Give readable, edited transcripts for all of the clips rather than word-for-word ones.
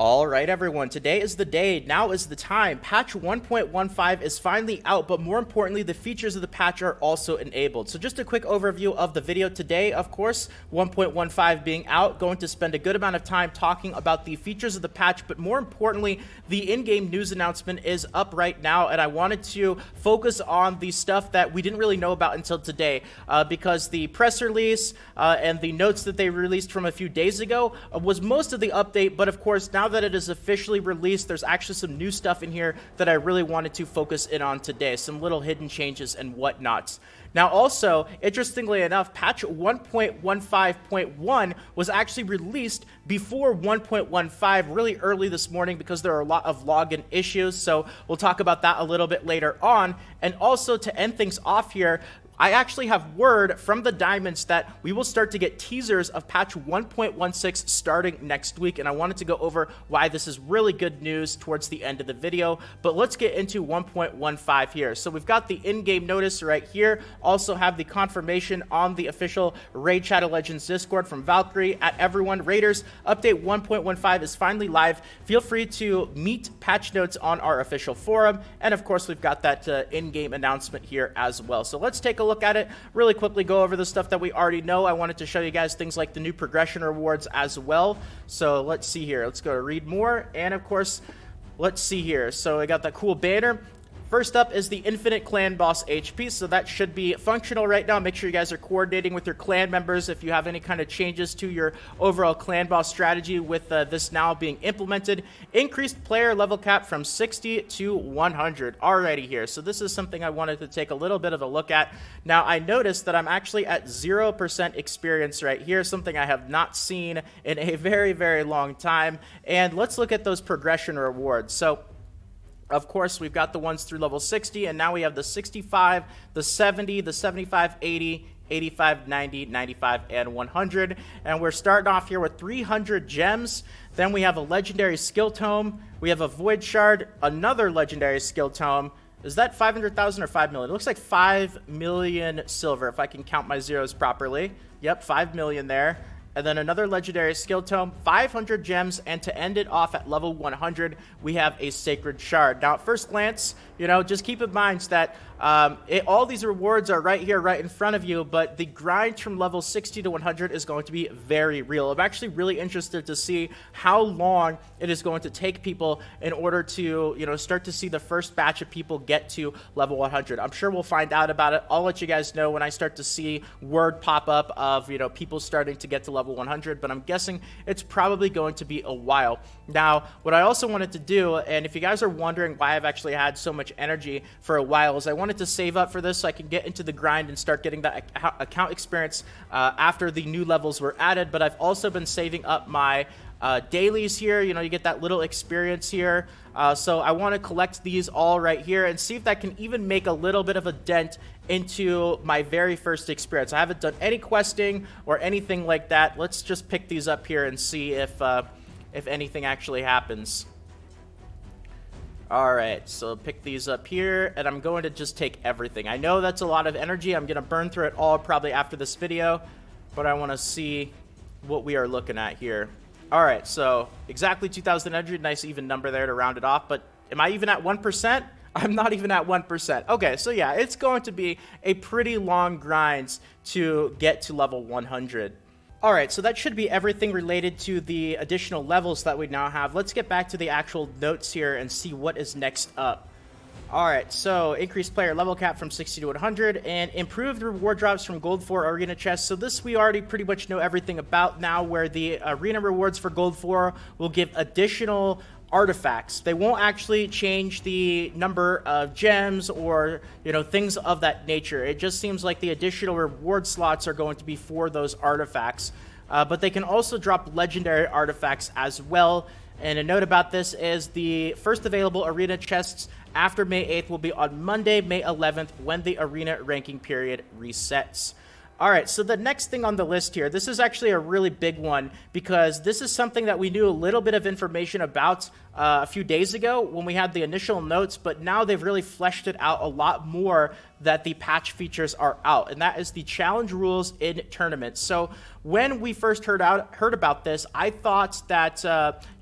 All right, everyone, today is the day, now is the time. Patch 1.15 is finally out, but more importantly, the features of the patch are also enabled. So just a quick overview of the video today. Of course, 1.15 being out, going to spend a good amount of time talking about the features of the patch, but more importantly, the in-game news announcement is up right now, and I wanted to focus on the stuff that we didn't really know about until today, because the press release and the notes that they released from a few days ago was most of the update, but of course, now that it is officially released, there's actually some new stuff in here that I really wanted to focus in on today, some little hidden changes and whatnot. Now also, interestingly enough, patch 1.15.1 was actually released before 1.15 really early this morning because there are a lot of login issues, so we'll talk about that a little bit later on. And also, to end things off here, I actually have word from the Diamonds that we will start to get teasers of patch 1.16 starting next week, and I wanted to go over why this is really good news towards the end of the video. But let's get into 1.15 here. So we've got the in-game notice right here, also have the confirmation on the official Raid Shadow Legends Discord from Valkyrie. At everyone, Raiders, update 1.15 is finally live. Feel free to meet patch notes on our official forum, and of course we've got that in-game announcement here as well. So let's take a look at it really quickly, go over the stuff that we already know. I wanted to show you guys things like the new progression rewards as well. So let's see here, let's go to read more, and of course let's see here. So I got that cool banner. First up is the Infinite Clan Boss HP, so that should be functional right now. Make sure you guys are coordinating with your clan members if you have any kind of changes to your overall Clan Boss strategy with this now being implemented. Increased player level cap from 60 to 100 already here. So this is something I wanted to take a little bit of a look at. Now, I noticed that I'm actually at 0% experience right here, something I have not seen in a very, very long time. And let's look at those progression rewards. So of course, we've got the ones through level 60, and now we have the 65, the 70, the 75, 80, 85, 90, 95, and 100. And we're starting off here with 300 gems. Then we have a legendary skill tome. We have a void shard, another legendary skill tome. Is that 500,000 or 5 million? It looks like 5 million silver, if I can count my zeros properly. Yep, 5 million there. And then another legendary skill tome, 500 gems, and to end it off at level 100, we have a sacred shard. Now, at first glance, you know, just keep in mind that all these rewards are right here, right in front of you, but the grind from level 60 to 100 is going to be very real. I'm actually really interested to see how long it is going to take people in order to, you know, start to see the first batch of people get to level 100. I'm sure we'll find out about it. I'll let you guys know when I start to see word pop up of, you know, people starting to get to level 100, but I'm guessing it's probably going to be a while. Now, what I also wanted to do, and if you guys are wondering why I've actually had so much energy for a while, is I wanted to save up for this so I can get into the grind and start getting that account experience after the new levels were added. But I've also been saving up my dailies here. You know, you get that little experience here. So I want to collect these all right here and see if that can even make a little bit of a dent into my very first experience. I haven't done any questing or anything like that. Let's just pick these up here and see if anything actually happens. All right, so pick these up here, and I'm going to just take everything. I know that's a lot of energy. I'm going to burn through it all probably after this video, but I want to see what we are looking at here. All right, so exactly 2,000 energy, nice even number there to round it off, but am I even at 1%? I'm not even at 1%. Okay, so yeah, it's going to be a pretty long grind to get to level 100. All right, so that should be everything related to the additional levels that we now have. Let's get back to the actual notes here and see what is next up. All right, so increased player level cap from 60 to 100 and improved reward drops from Gold 4 arena chests. So this we already pretty much know everything about now, where the arena rewards for Gold 4 will give additional artifacts. They won't actually change the number of gems or, you know, things of that nature. It just seems like the additional reward slots are going to be for those artifacts. But they can also drop legendary artifacts as well. And a note about this is the first available arena chests after May 8th will be on Monday, May 11th, when the arena ranking period resets. All right, so the next thing on the list here, this is actually a really big one because this is something that we knew a little bit of information about a few days ago when we had the initial notes, but now they've really fleshed it out a lot more that the patch features are out, and that is the challenge rules in tournaments. So When we first heard about this, I thought that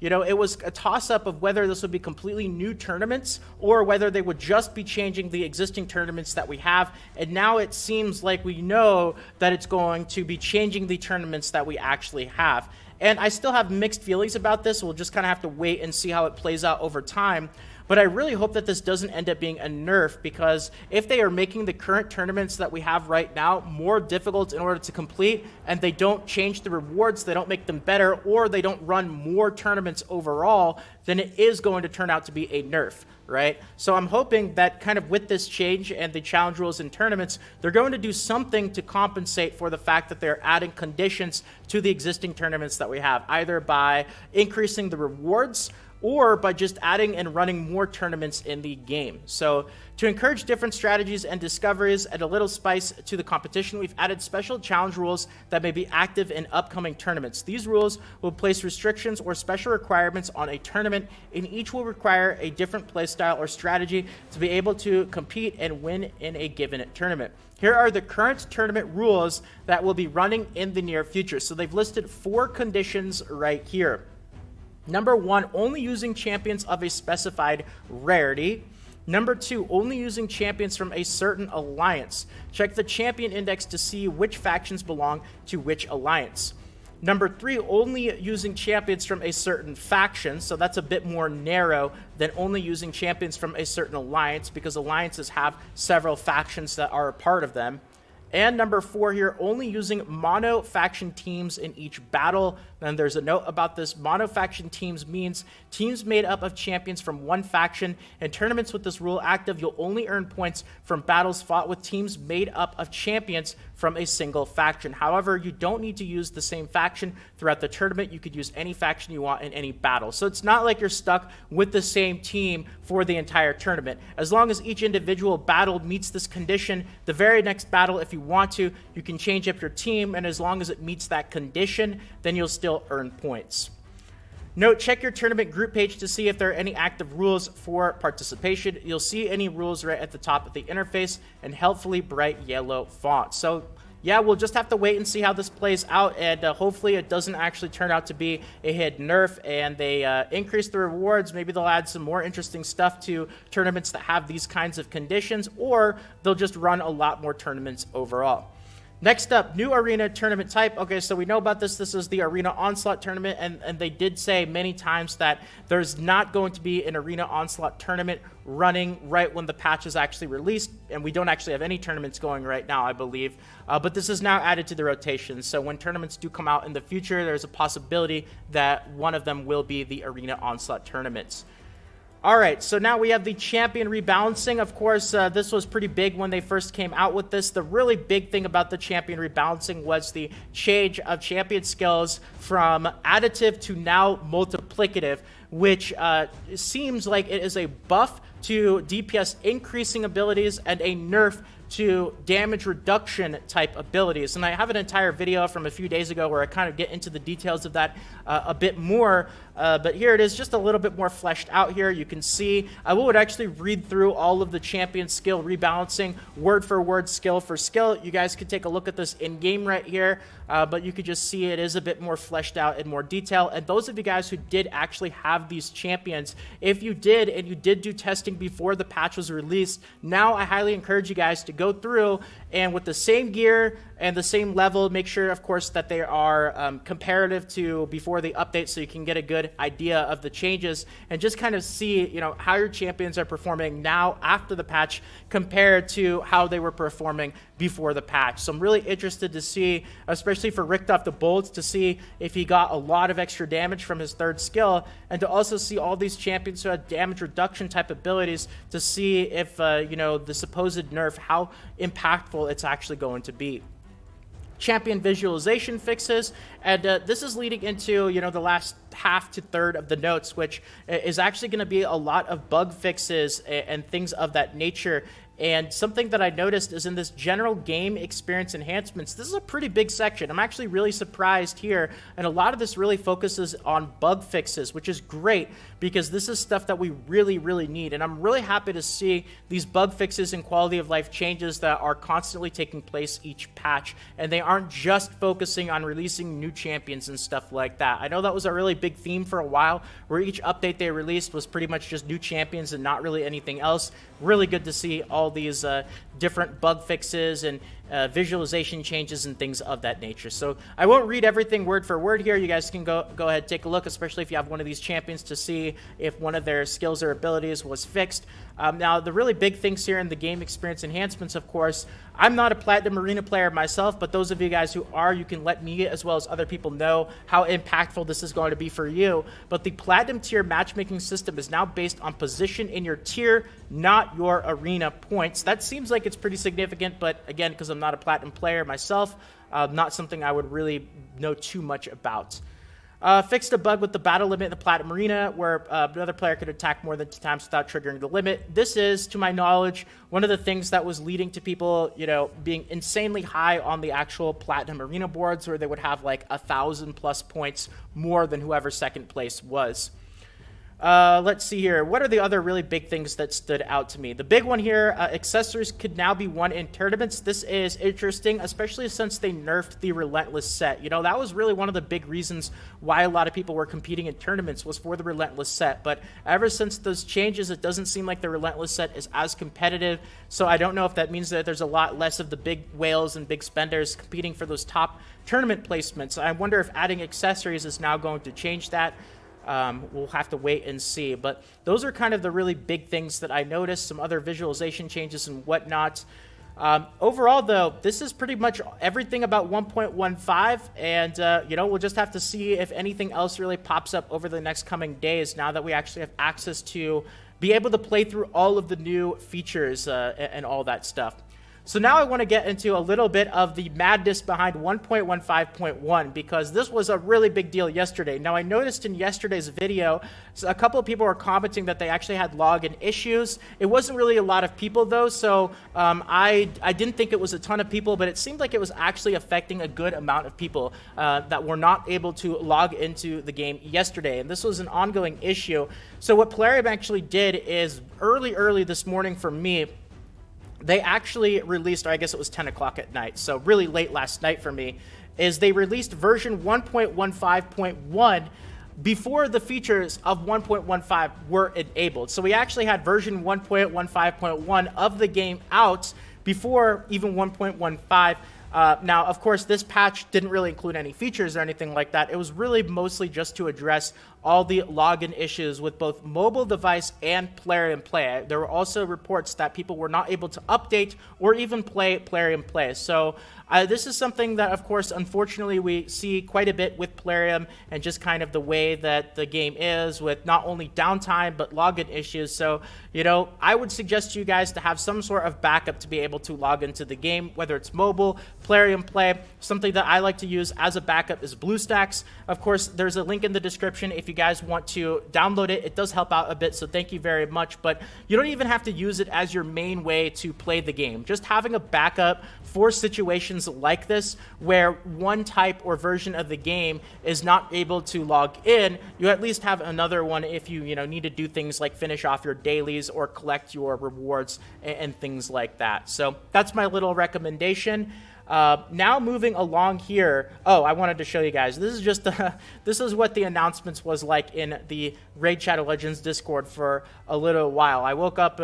it was a toss-up of whether this would be completely new tournaments or whether they would just be changing the existing tournaments that we have. And now it seems like we know that it's going to be changing the tournaments that we actually have. And I still have mixed feelings about this. We'll just kind of have to wait and see how it plays out over time. But I really hope that this doesn't end up being a nerf, because if they are making the current tournaments that we have right now more difficult in order to complete, and they don't change the rewards, they don't make them better, or they don't run more tournaments overall, then it is going to turn out to be a nerf, right? So I'm hoping that kind of with this change and the challenge rules in tournaments, they're going to do something to compensate for the fact that they're adding conditions to the existing tournaments that we have, either by increasing the rewards or by just adding and running more tournaments in the game. So to encourage different strategies and discoveries and a little spice to the competition, we've added special challenge rules that may be active in upcoming tournaments. These rules will place restrictions or special requirements on a tournament, and each will require a different playstyle or strategy to be able to compete and win in a given tournament. Here are the current tournament rules that will be running in the near future. So they've listed 4 conditions right here. Number 1, only using champions of a specified rarity. Number 2, only using champions from a certain alliance. Check the champion index to see which factions belong to which alliance. Number 3, only using champions from a certain faction. So that's a bit more narrow than only using champions from a certain alliance, because alliances have several factions that are a part of them. And number 4 here, only using mono faction teams in each battle. Then there's a note about this. Mono faction teams means teams made up of champions from one faction. In tournaments with this rule active, you'll only earn points from battles fought with teams made up of champions from a single faction. However, you don't need to use the same faction throughout the tournament. You could use any faction you want in any battle. So it's not like you're stuck with the same team for the entire tournament. As long as each individual battle meets this condition, the very next battle, if you want to, you can change up your team, and as long as it meets that condition, then you'll still earn points. Note, check your tournament group page to see if there are any active rules for participation. You'll see any rules right at the top of the interface in helpfully bright yellow font. So yeah, we'll just have to wait and see how this plays out, and hopefully it doesn't actually turn out to be a hidden nerf and they increase the rewards. Maybe they'll add some more interesting stuff to tournaments that have these kinds of conditions, or they'll just run a lot more tournaments overall. Next up, new arena tournament type. Okay, so we know about this. This is the Arena Onslaught tournament, and they did say many times that there's not going to be an Arena Onslaught tournament running right when the patch is actually released, and we don't actually have any tournaments going right now, I believe. But this is now added to the rotation, so when tournaments do come out in the future, there's a possibility that one of them will be the Arena Onslaught tournaments. All right, so now we have the champion rebalancing. Of course, this was pretty big when they first came out with this. The really big thing about the champion rebalancing was the change of champion skills from additive to now multiplicative, which seems like it is a buff to DPS increasing abilities and a nerf to damage reduction type abilities. And I have an entire video from a few days ago where I kind of get into the details of that a bit more. But here it is, just a little bit more fleshed out here. You can see I would actually read through all of the champion skill rebalancing word for word, skill for skill. You guys could take a look at this in game right here, but you could just see it is a bit more fleshed out in more detail. And those of you guys who did actually have these champions, if you did and you did do testing before the patch was released, now I highly encourage you guys to go through and with the same gear and the same level, make sure, of course, that they are comparative to before the update, so you can get a good idea of the changes and just kind of see, you know, how your champions are performing now after the patch compared to how they were performing before the patch. So I'm really interested to see, especially for Richtof the Bold, to see if he got a lot of extra damage from his third skill, and to also see all these champions who had damage reduction type abilities to see if, you know, the supposed nerf, how impactful it's actually going to be. Champion visualization fixes, and this is leading into, you know, the last half to third of the notes, which is actually going to be a lot of bug fixes and things of that nature And something that I noticed is in this general game experience enhancements, this is a pretty big section. I'm actually really surprised here. And a lot of this really focuses on bug fixes, which is great because this is stuff that we really, really need. And I'm really happy to see these bug fixes and quality of life changes that are constantly taking place each patch. And they aren't just focusing on releasing new champions and stuff like that. I know that was a really big theme for a while, where each update they released was pretty much just new champions and not really anything else. Really good to see all these different bug fixes and visualization changes and things of that nature. So I won't read everything word for word here. You guys can go ahead and take a look, especially if you have one of these champions, to see if one of their skills or abilities was fixed. Now, the really big things here in the game experience enhancements, of course, I'm not a Platinum Arena player myself, but those of you guys who are, you can let me as well as other people know how impactful this is going to be for you. But the Platinum tier matchmaking system is now based on position in your tier, not your arena points. That seems like it's pretty significant, but again, because I'm not a Platinum player myself, not something I would really know too much about. Fixed a bug with the battle limit in the Platinum Arena where another player could attack more than 2 times without triggering the limit. This is, to my knowledge, one of the things that was leading to people, being insanely high on the actual Platinum Arena boards, where they would have like 1,000+ points more than whoever second place was. Let's see here. What are the other really big things that stood out to me? The big one here, accessories could now be won in tournaments. This is interesting, especially since they nerfed the Relentless set. That was really one of the big reasons why a lot of people were competing in tournaments, was for the Relentless set. But ever since those changes, it doesn't seem like the Relentless set is as competitive. So I don't know if that means that there's a lot less of the big whales and big spenders competing for those top tournament placements. I wonder if adding accessories is now going to change that. We'll have to wait and see, but those are kind of the really big things that I noticed. Some other visualization changes and whatnot. Overall, though, this is pretty much everything about 1.15, and we'll just have to see if anything else really pops up over the next coming days, now that we actually have access to be able to play through all of the new features and all that stuff. So now I want to get into a little bit of the madness behind 1.15.1, because this was a really big deal yesterday. Now, I noticed in yesterday's video, a couple of people were commenting that they actually had login issues. It wasn't really a lot of people, though, so I didn't think it was a ton of people, but it seemed like it was actually affecting a good amount of people that were not able to log into the game yesterday, and this was an ongoing issue. So what Plarium actually did is early this morning for me, they actually released, or I guess it was 10 o'clock at night, so really late last night for me, is they released version 1.15.1 before the features of 1.15 were enabled. So we actually had version 1.15.1 of the game out before even 1.15. Now, of course, this patch didn't really include any features or anything like that. It was really mostly just to address all the login issues with both mobile device and Plarium Play. There were also reports that people were not able to update or even play Plarium Play. So this is something that, of course, unfortunately, we see quite a bit with Plarium and just kind of the way that the game is, with not only downtime but login issues. So, I would suggest to you guys to have some sort of backup to be able to log into the game, whether it's mobile, Plarium Play. Something that I like to use as a backup is BlueStacks. Of course, there's a link in the description if you guys want to download it. It does help out a bit, so thank you very much. But you don't even have to use it as your main way to play the game. Just having a backup for situations like this, where one type or version of the game is not able to log in, you at least have another one if you need to do things like finish off your dailies or collect your rewards and things like that. So that's my little recommendation. Now moving along here. Oh, I wanted to show you guys. This is just this is what the announcements was like in the Raid Shadow Legends Discord for a little while. I woke up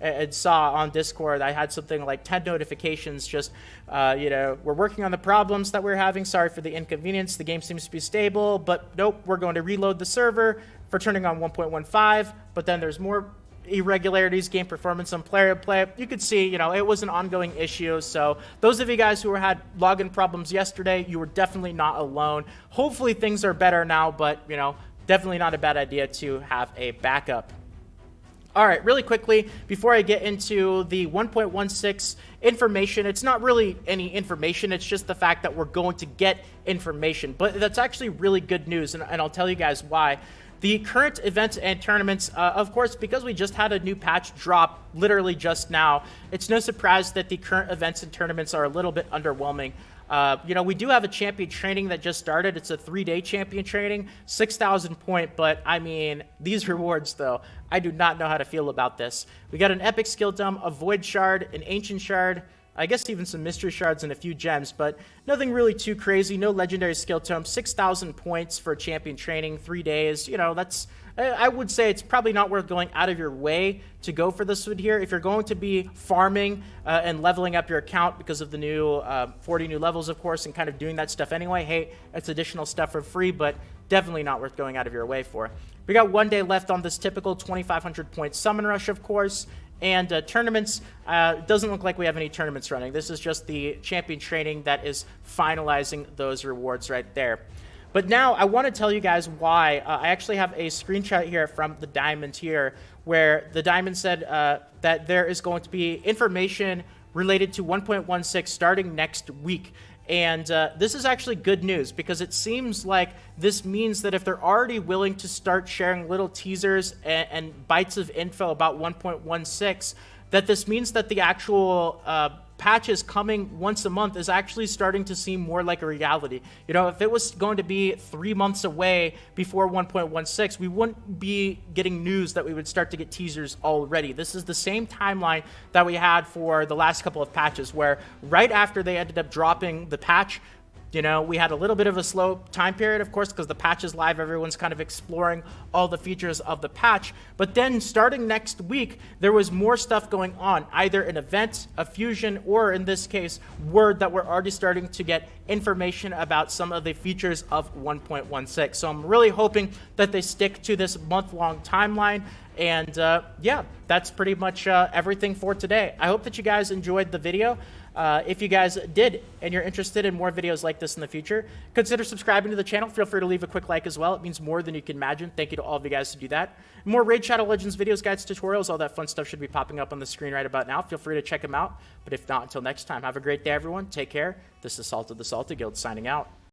and saw on Discord I had something like 10 notifications. Just we're working on the problems that we're having. Sorry for the inconvenience. The game seems to be stable, but nope, we're going to reload the server for turning on 1.15. But then there's more irregularities, game performance on Plarium Play. You could see, it was an ongoing issue. So those of you guys who had login problems yesterday, you were definitely not alone. Hopefully things are better now, but, definitely not a bad idea to have a backup. All right, really quickly, before I get into the 1.16 information, it's not really any information, it's just the fact that we're going to get information. But that's actually really good news, and I'll tell you guys why. The current events and tournaments, of course, because we just had a new patch drop literally just now, it's no surprise that the current events and tournaments are a little bit underwhelming. We do have a champion training that just started. It's a 3-day champion training, 6,000 point, but I mean, these rewards though, I do not know how to feel about this. We got an epic skill tome, a void shard, an ancient shard, I guess even some mystery shards and a few gems, but nothing really too crazy. No legendary skill tome, 6,000 points for champion training, 3 days. I would say it's probably not worth going out of your way to go for this one here. If you're going to be farming and leveling up your account because of the new 40 new levels, of course, and kind of doing that stuff anyway, hey, it's additional stuff for free, but definitely not worth going out of your way for. We got 1 day left on this typical 2,500 point summon rush, of course. And tournaments, doesn't look like we have any tournaments running. This is just the champion training that is finalizing those rewards right there. But now I want to tell you guys why. I actually have a screenshot here from the Diamond here, where the Diamond said that there is going to be information related to 1.16 starting next week. And this is actually good news, because it seems like this means that if they're already willing to start sharing little teasers and bites of info about 1.16, that this means that the actual patches coming once a month is actually starting to seem more like a reality. If it was going to be 3 months away before 1.16, we wouldn't be getting news that we would start to get teasers already. This is the same timeline that we had for the last couple of patches, where right after they ended up dropping the patch, we had a little bit of a slow time period, of course, because the patch is live. Everyone's kind of exploring all the features of the patch. But then starting next week, there was more stuff going on, either an event, a fusion, or in this case, word that we're already starting to get information about some of the features of 1.16. So I'm really hoping that they stick to this month-long timeline. And yeah, that's pretty much everything for today. I hope that you guys enjoyed the video. If you guys did and you're interested in more videos like this in the future, consider subscribing to the channel. Feel free to leave a quick like as well. It means more than you can imagine. Thank you to all of you guys to do that. More Raid Shadow Legends videos, guides, tutorials, all that fun stuff should be popping up on the screen right about now. Feel free to check them out. But if not, until next time, have a great day, everyone. Take care. This is Salt of the Salty Guild signing out.